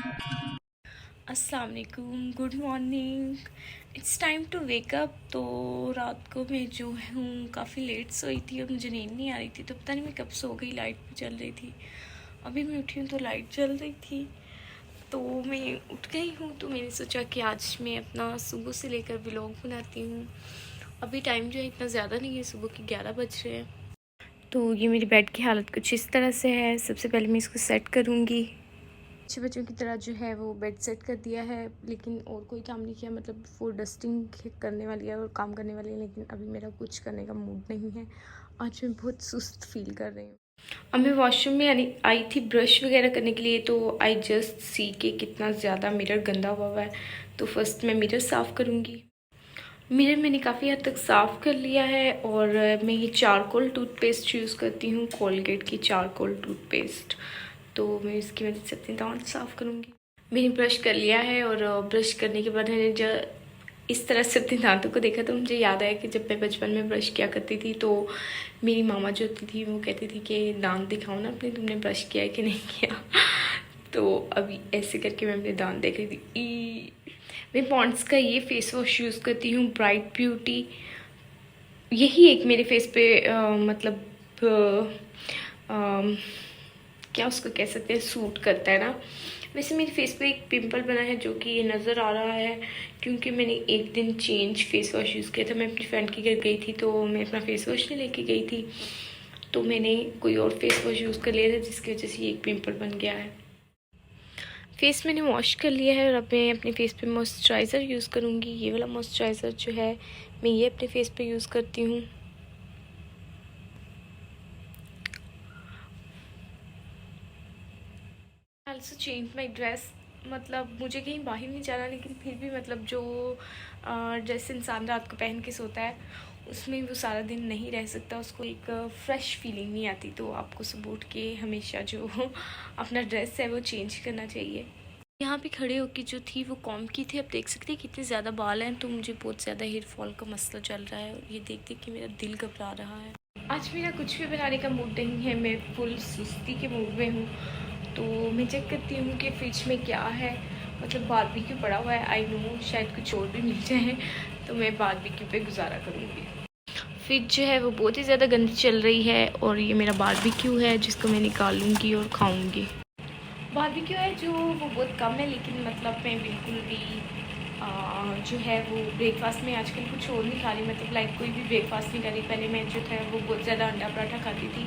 अस्सलाम वालेकुम, good morning. It's time to wake up. तो रात को मैं जो हूँ काफ़ी लेट सोई थी और मुझे नींद नहीं आ रही थी, तो पता नहीं मैं कब सो गई। लाइट भी चल रही थी, अभी मैं उठी हूँ तो लाइट चल रही थी, तो मैं उठ गई हूँ। तो मैंने सोचा कि आज मैं अपना सुबह से लेकर व्लॉग बनाती हूँ। अभी टाइम जो है इतना ज़्यादा नहीं है, सुबह के 11 बज रहे हैं। तो ये मेरी बेड की हालत कुछ इस तरह से है। सबसे पहले मैं इसको सेट करूँगी। अच्छे बच्चों की तरह जो है वो बेड सेट कर दिया है, लेकिन और कोई काम नहीं किया। मतलब फुल डस्टिंग करने वाली है और काम करने वाली है, लेकिन अभी मेरा कुछ करने का मूड नहीं है। आज मैं बहुत सुस्त फील कर रही हूँ। अब मैं वॉशरूम में आई थी ब्रश वगैरह करने के लिए, तो आई जस्ट सी के कितना ज़्यादा मिरर गंदा हुआ है। तो फर्स्ट मैं मिरर साफ़ करूँगी। मिरर मैंने काफ़ी हद तक साफ़ कर लिया है और मैं ये चारकोल टूथपेस्ट यूज़ करती हूँ, कोलगेट की चारकोल टूथपेस्ट। तो मैं इसकी मदद से अपने दांत साफ़ करूँगी। मैंने ब्रश कर लिया है और ब्रश करने के बाद मैंने जब इस तरह से अपने दांतों को देखा तो मुझे याद आया कि जब मैं बचपन में ब्रश किया करती थी तो मेरी मामा जो होती थी वो कहती थी कि दांत दिखाओ ना अपने, तुमने ब्रश किया है कि नहीं किया। तो अभी ऐसे करके मैं अपने दांत देख रही थी। मैं पॉन्ड्स का ये फेस वॉश यूज़ करती हूँ, ब्राइट ब्यूटी। यही एक मेरे फेस पे मतलब क्या उसको कह सकते हैं, सूट करता है ना। वैसे मेरे फेस पे एक पिंपल बना है जो कि ये नज़र आ रहा है, क्योंकि मैंने एक दिन चेंज फेस वॉश यूज़ किया था। मैं अपनी फ्रेंड के घर गई थी तो मैं अपना फेस वॉश नहीं लेके गई थी, तो मैंने कोई और फेस वॉश यूज़ कर लिया था, जिसकी वजह से ये एक पिंपल बन गया है। फेस मैंने वॉश कर लिया है और अब मैं अपने फेस पे मॉइस्चराइज़र यूज़ करूँगी। ये वाला मॉइस्चराइज़र जो है मैं ये अपने फेस पे यूज़ करती हूँ। Also change my dress. मतलब मुझे कहीं बाहर नहीं जाना, लेकिन फिर भी मतलब जो ड्रेस इंसान रात को पहन के सोता है उसमें वो सारा दिन नहीं रह सकता, उसको एक फ़्रेश फीलिंग नहीं आती। तो आपको सुबह उठ के हमेशा जो अपना ड्रेस है वो चेंज करना चाहिए। यहाँ पे खड़े होके जो थी वो कॉम की थी। अब देख सकते हैं कितने ज़्यादा बाल हैं, तो मुझे बहुत ज़्यादा हेयर फॉल का मसला चल रहा है और ये देख देख के मेरा दिल घबरा रहा है। आज मेरा कुछ भी बनाने का मूड नहीं है, मैं फुल सुस्ती के मूड में हूँ। तो मैं चेक करती हूँ कि फ्रिज में क्या है। मतलब बारबेक्यू पड़ा हुआ है, आई नो शायद कुछ और भी मिल जाए, तो मैं बारबेक्यू पे गुजारा करूँगी। फ्रिज जो है वो बहुत ही ज़्यादा गंदी चल रही है और ये मेरा बारबेक्यू है जिसको मैं निकालूंगी और खाऊंगी। बारबेक्यू है जो वो बहुत कम है, लेकिन मतलब मैं बिल्कुल भी जो है वो ब्रेकफास्ट में आजकल कुछ और नहीं खा रही। मतलब लाइक कोई भी ब्रेकफास्ट नहीं कर रही। पहले मैं जो था वो बहुत ज़्यादा अंडा पराठा खाती थी,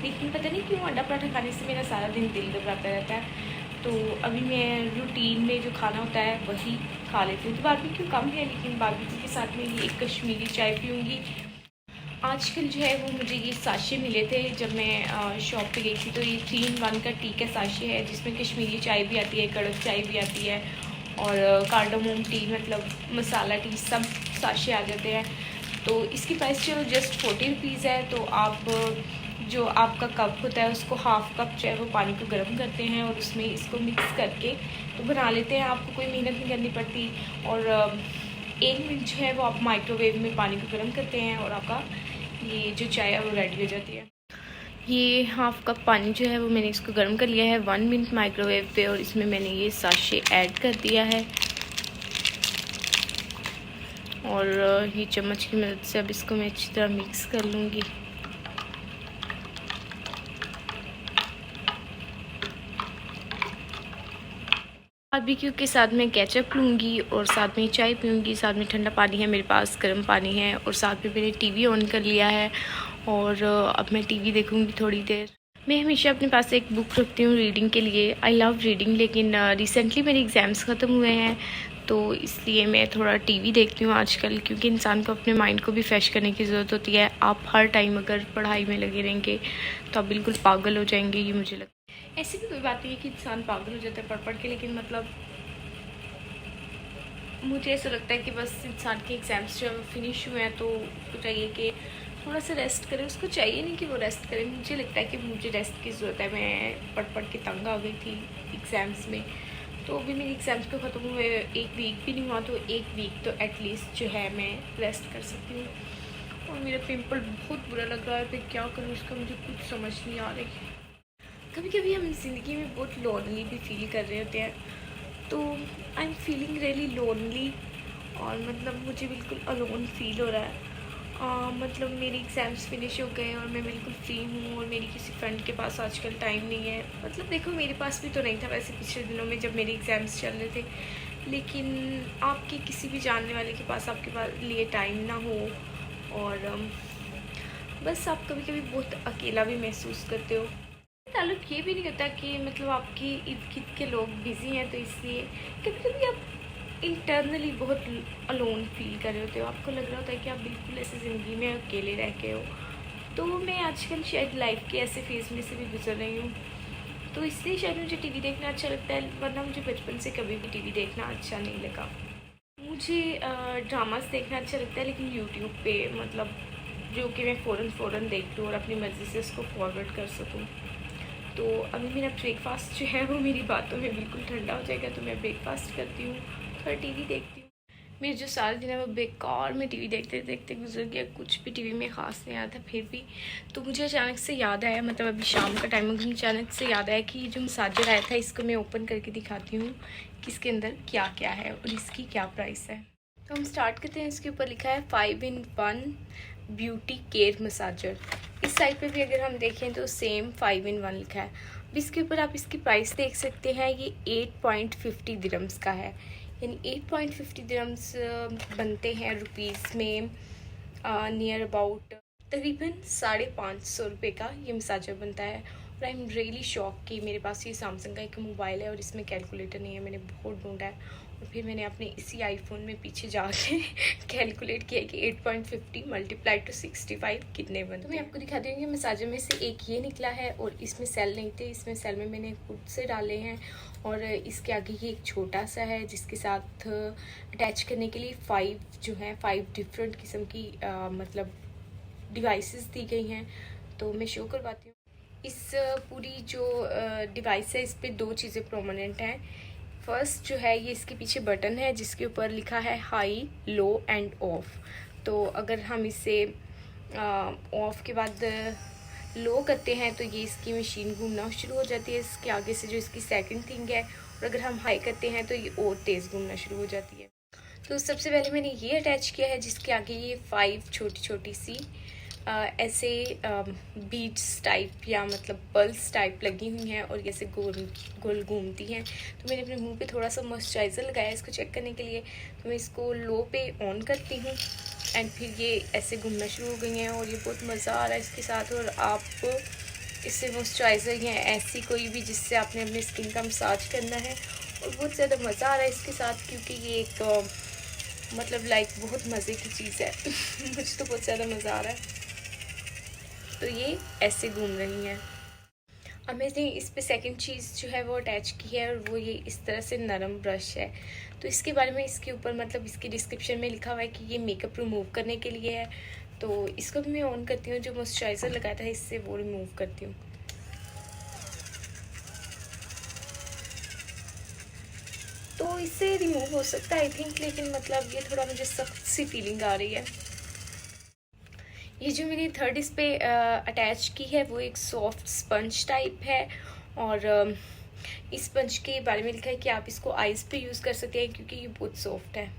लेकिन पता नहीं क्यों अंडा पराठा खाने से मेरा सारा दिन दिल घबराता रहता है। तो अभी मैं रूटीन में जो खाना होता है वही खा लेती हूँ। तो बारबेक्यू कम है, लेकिन बारबेक्यू के साथ में ये एक कश्मीरी चाय पीऊँगी। आजकल जो है वो मुझे ये साशे मिले थे जब मैं शॉप पे गई थी। तो ये 3 in 1 का टी का साशे है, जिसमें कश्मीरी चाय भी आती है, कड़क चाय भी आती है और कार्डामोम टी मतलब मसाला टी, सब साशे आ जाते हैं। तो इसकी प्राइस जो जस्ट 40 रुपीज़ है। तो आप जो आपका कप होता है उसको हाफ़ कप जो है वो पानी को गर्म करते हैं और उसमें इसको मिक्स करके तो बना लेते हैं। आपको कोई मेहनत नहीं करनी पड़ती और 1 मिनट जो है वो आप माइक्रोवेव में पानी को गर्म करते हैं और आपका ये जो चाय है वो रेडी हो जाती है। ये हाफ़ कप पानी जो है वो मैंने इसको गर्म कर लिया है 1 मिनट माइक्रोवेव पे, और इसमें मैंने ये साशे ऐड कर दिया है और ये चम्मच की मदद से अब इसको मैं अच्छी तरह मिक्स कर लूँगी। बारबेक्यू के साथ मैं केचप लूँगी और साथ में चाय पीऊँगी। साथ में ठंडा पानी है मेरे पास, गर्म पानी है, और साथ में मैंने टीवी ऑन कर लिया है और अब मैं टीवी देखूँगी थोड़ी देर। मैं हमेशा अपने पास एक बुक रखती हूँ रीडिंग के लिए। आई लव रीडिंग, लेकिन रिसेंटली मेरे एग्ज़ाम्स ख़त्म हुए हैं तो इसलिए मैं थोड़ा टीवी देखती हूँ आजकल, क्योंकि इंसान को अपने माइंड को भी फ्रेश करने की ज़रूरत होती है। आप हर टाइम अगर पढ़ाई में लगे रहेंगे तो आप बिल्कुल पागल हो जाएंगे, ये मुझे लगता है। ऐसी भी कोई बात नहीं है कि इंसान पागल हो जाता है पढ़ पढ़ के, लेकिन मतलब मुझे ऐसा लगता है कि बस इंसान के एग्ज़ाम्स जो फिनिश हुए हैं तो उसको चाहिए कि थोड़ा सा रेस्ट करें। उसको चाहिए नहीं कि वो रेस्ट करें, मुझे लगता है कि मुझे रेस्ट की ज़रूरत है। मैं पढ़ पढ़ के तंग आ गई थी एग्ज़ाम्स में। तो अभी मेरे एग्ज़ाम्स को ख़त्म हुए 1 वीक भी नहीं हुआ, तो 1 वीक तो एटलीस्ट जो है मैं रेस्ट कर सकती हूँ। और मेरा पिंपल बहुत बुरा लग रहा है, फिर क्या करूँ इसका मुझे कुछ समझ नहीं आ रही। कभी कभी हम ज़िंदगी में बहुत लोनली भी फील कर रहे होते हैं, तो I am feeling really lonely और मतलब मुझे बिल्कुल अलोन फील हो रहा है। मतलब मेरी एग्ज़ाम्स फिनिश हो गए और मैं बिल्कुल फ्री हूँ और मेरी किसी फ्रेंड के पास आजकल टाइम नहीं है। मतलब देखो मेरे पास भी तो नहीं था वैसे पिछले दिनों में जब मेरे एग्ज़ाम्स चल रहे थे, लेकिन आपके किसी भी जानने वाले के पास आपके पास लिए टाइम ना हो और बस आप कभी कभी बहुत अकेला भी महसूस करते हो। ताल्लुक ये भी नहीं होता कि मतलब आपके इर्द गिर्द के लोग बिज़ी हैं तो इसलिए कभी कभी आप इंटरनली बहुत अलोन फील कर रहे होते हो। आपको लग रहा होता है कि आप बिल्कुल ऐसे ज़िंदगी में अकेले रह के हो। तो मैं आजकल शायद लाइफ के ऐसे फेज़ में से भी गुजर रही हूँ, तो इसलिए शायद मुझे टीवी देखना अच्छा लगता है, वरना मुझे बचपन से कभी भी टीवी देखना अच्छा नहीं लगा। मुझे ड्रामास देखना अच्छा लगता है, लेकिन यूट्यूब पे मतलब जो कि मैं फ़ौरन देख लूँ और अपनी मर्ज़ी से उसको फॉरवर्ड कर सकूँ। तो अभी मेरा ब्रेकफास्ट जो है वो मेरी बातों में बिल्कुल ठंडा हो जाएगा, तो मैं ब्रेकफास्ट करती हूँ, थोड़ा टीवी देखती हूँ। मेरे जो सारे दिन है वो बेकार में टीवी देखते देखते गुजर गया, कुछ भी टीवी में ख़ास नहीं आया था फिर भी। तो मुझे अचानक से याद आया, मतलब अभी शाम का टाइम मुझे अचानक से याद आया कि जो मसाजर आया था इसको मैं ओपन करके दिखाती हूँ कि इसके अंदर क्या क्या है और इसकी क्या प्राइस है। तो हम स्टार्ट करते हैं। इसके ऊपर लिखा है 5-in-1 ब्यूटी केयर मसाजर। इस साइड पे भी अगर हम देखें तो सेम 5-in-1 लिखा है। अब इसके ऊपर आप इसकी प्राइस देख सकते हैं, ये 8.50 दिरहम्स का है, यानी 8.50 दिरहम्स बनते हैं रुपीज़ में नियर अबाउट तकरीबन 550 रुपये का ये मसाजर बनता है। और आई एम रियली शॉक कि मेरे पास ये सैमसंग का एक मोबाइल है और इसमें कैलकुलेटर नहीं है। मैंने बहुत ढूंढा है और फिर मैंने अपने इसी आईफोन में पीछे जाके कैलकुलेट किया कि 8.50 मल्टीप्लाई टू 65 कितने बनते हैं। तो मैं आपको दिखाती हूँ कि मसाजर में से एक ये निकला है और इसमें सेल नहीं थे, इसमें सेल में मैंने खुद से डाले हैं। और इसके आगे ये एक छोटा सा है जिसके साथ अटैच करने के लिए 5 डिफरेंट किस्म की मतलब डिवाइसेस दी गई हैं। तो मैं शो करवाती हूँ। इस पूरी जो डिवाइस है इस पे 2 चीज़ें प्रोमिनेंट हैं। फर्स्ट जो है ये इसके पीछे बटन है जिसके ऊपर लिखा है हाई, लो एंड ऑफ। तो अगर हम इसे ऑफ के बाद लो करते हैं तो ये इसकी मशीन घूमना शुरू हो जाती है इसके आगे से, जो इसकी सेकंड थिंग है। और अगर हम हाई करते हैं तो ये और तेज़ घूमना शुरू हो जाती है। तो सबसे पहले मैंने ये अटैच किया है जिसके आगे ये 5 छोटी छोटी सी ऐसे बीड्स टाइप या मतलब पल्स टाइप लगी हुई हैं और जैसे गोल गोल घूमती हैं। तो मैंने अपने मुंह पे थोड़ा सा मॉइस्चराइज़र लगाया इसको चेक करने के लिए। तो मैं इसको लो पे ऑन करती हूँ एंड फिर ये ऐसे घूमना शुरू हो गई हैं और ये बहुत मज़ा आ रहा है इसके साथ। और आप इससे मॉइस्चराइज़र या ऐसी कोई भी जिससे आपने अपनी स्किन का मसाज करना है, और बहुत ज़्यादा मज़ा आ रहा है इसके साथ क्योंकि ये एक मतलब लाइक बहुत मज़े की चीज़ है मुझे तो बहुत ज़्यादा मज़ा आ रहा है। तो ये ऐसे घूम रही हैं। अब मैंने इस पे सेकंड चीज़ जो है वो अटैच की है और वो ये इस तरह से नरम ब्रश है। तो इसके बारे में इसके ऊपर मतलब इसकी डिस्क्रिप्शन में लिखा हुआ है कि ये मेकअप रिमूव करने के लिए है। तो इसको भी मैं ऑन करती हूँ, जो मॉइस्चराइज़र लगाया था इससे वो रिमूव करती हूँ। तो इससे रिमूव हो सकता है आई थिंक, लेकिन मतलब ये थोड़ा मुझे सख्त सी फीलिंग आ रही है। ये जो मैंने थर्ड इस पे अटैच की है वो एक सॉफ्ट स्पंज टाइप है। और इस स्पंज के बारे में लिखा है कि आप इसको आइज़ पे यूज़ कर सकते हैं क्योंकि ये बहुत सॉफ्ट है।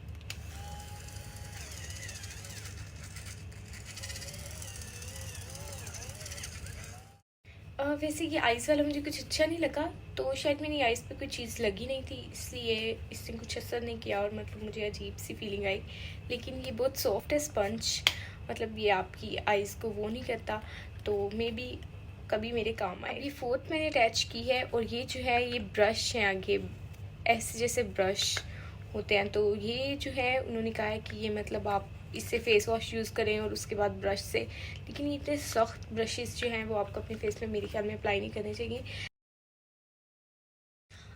वैसे ये आइज़ वाला मुझे कुछ अच्छा नहीं लगा, तो शायद मेरी आइज़ पे कोई चीज़ लगी नहीं थी इसलिए इसने कुछ असर नहीं किया और मतलब मुझे अजीब सी फीलिंग आई। लेकिन ये बहुत सॉफ्ट है स्पंज, मतलब ये आपकी आइज़ को वो नहीं करता, तो मे बी कभी मेरे काम आए। ये फोर्थ मैंने अटैच की है और ये जो है ये ब्रश है आगे ऐसे जैसे ब्रश होते हैं। तो ये जो है उन्होंने कहा है कि ये मतलब आप इससे फेस वॉश यूज़ करें और उसके बाद ब्रश से, लेकिन ये इतने सख्त ब्रशेस जो हैं वो आपको अपने फेस में मेरे ख्याल में अप्लाई नहीं करने चाहिए।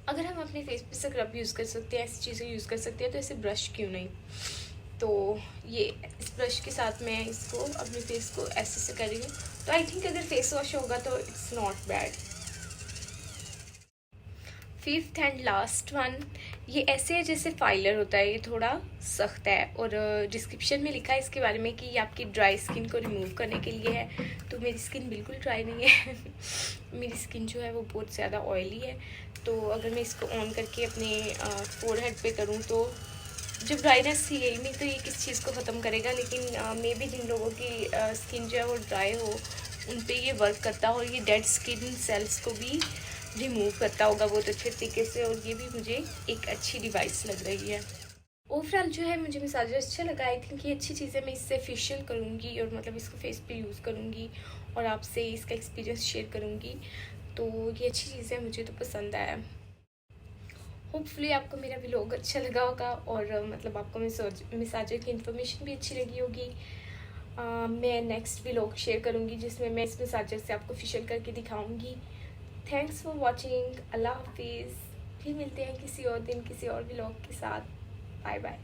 अगर हम अपने फेस पे स्क्रब यूज़ कर सकते हैं, ऐसी चीज़ें यूज़ कर सकते हैं, तो ऐसे ब्रश क्यों नहीं। तो ये इस ब्रश के साथ मैं इसको अपने फेस को ऐसे से कर रही हूँ। तो आई थिंक अगर फेस वॉश होगा तो it's not bad. Fifth and last one, ये ऐसे है जैसे फाइलर होता है, ये थोड़ा सख्त है और डिस्क्रिप्शन में लिखा है इसके बारे में कि ये आपकी ड्राई स्किन को रिमूव करने के लिए है। तो मेरी स्किन बिल्कुल ड्राई नहीं है मेरी स्किन जो है वो बहुत ज़्यादा ऑयली है। तो अगर मैं इसको ऑन करके अपने फोरहेड पे करूँ तो जब ड्राइनेस थी यही नहीं, तो ये किस चीज़ को ख़त्म करेगा, लेकिन मे बी जिन लोगों की स्किन जो है वो ड्राई हो उन पे ये वर्क करता हो और ये डेड स्किन सेल्स को भी रिमूव करता होगा बहुत अच्छे तरीके से। और ये भी मुझे एक अच्छी डिवाइस लग रही है। ओवरऑल जो है मुझे मसाजर अच्छा लगा। आई थिंक ये अच्छी चीज़ है, मैं इससे फेशियल करूँगी और मतलब इसको फेस पे यूज़ करूँगी और आपसे इसका एक्सपीरियंस शेयर करूँगी। तो ये अच्छी चीज़ है, मुझे तो पसंद आया। होपफुली आपको मेरा व्लॉग अच्छा लगा होगा और मतलब आपको मसाजर की इन्फॉर्मेशन भी अच्छी लगी होगी। मैं नेक्स्ट व्लॉग शेयर करूँगी जिसमें मैं इस मसाजर से आपको फेशियल करके दिखाऊँगी। Thanks for watching. अल्लाह हाफिज़। फिर मिलते हैं किसी और दिन किसी और व्लॉग के साथ। Bye bye.